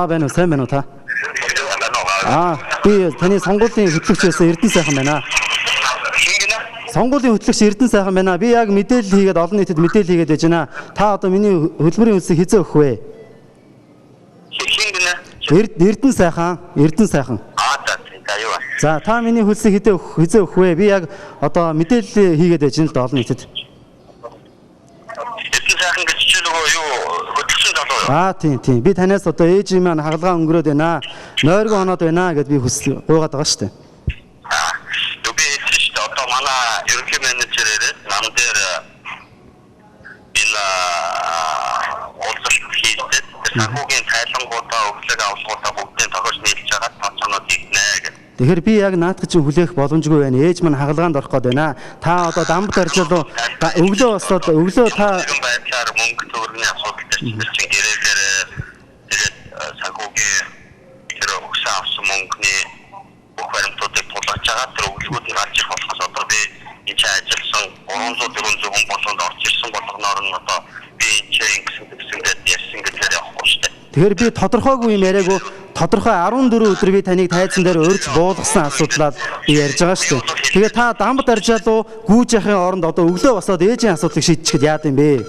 байна уу, сайн байна уу та? Би таны сонгуулийн хөтлөгч байсан Эрдэнэ сайхан байна. Сонгуулийн хөтлөгч Эрдэнэ сайхан байна. Би яг мэдээлэл хийгээд олон нийтэд мэдээлэл хийгээд байж байна. Та одоо миний хөдөлмөрийн үнсийг хизээ өгөх вэ? Эрдэнэ сайхан. За та миний хөлсийг хизээ өгөх вэ? Би яг одоо мэдээлэл хийгээд байж байна л да олон нийтэд. Эрдэнэ сайхан гэж чи нөгөө юу хөтлөгчийн залуу юу? Тийм. Би танаас одоо ээжийн маань хагалгаа өнгөрөөд байна. Нойргоо оноод байна гэд би гуйгаад байгаа шүү дээ. Би хэлсэн шүү дээ. Одоо манай ерөнхий менежер ирээд нам дээр энэ уулзалт хийгээд санхүүгийн тайлангуудаа өглөөг авлагуудаа бүгдийг тохиолж нийлж байгаа тооцоонууд хийгнэ гэх. Тэгэхээр би яг наадах чинь хүлээх боломжгүй байна. Ээж маань хагалгаанд орох гээд байна. Та одоо дамбат аржлуу өглөө босоод өглөө та байдлаар мөнгө төгрөгийн асуудал дээр чинь гэрээгээр тэгээд санхүүгийн тэр өгсөн авсан мөнгөний бүх баримтуудыг тулгаж байгаа тэр өглөөд нь гарч ирэх болохоос одоо би энэ ч ажилласан 300-400 хүн болгонд орж ирсэн болгоноор нь одоо би энэ гэсэн ярьсан гэдэг явахгүй шүү дээ. Тэгэхээр би тодорхойгүй юм яриаггүй. Тодорхой 14 өдөр би таныг тайзан дээр урьж буулгасан асуудлаар би ярьж байгаа шүү дээ. Тэгээ та дамбат аржаалуу гүйж яхахын оронд одоо өглөө босоод ээжийн асуудлыг шийдчихэд яад юм бэ?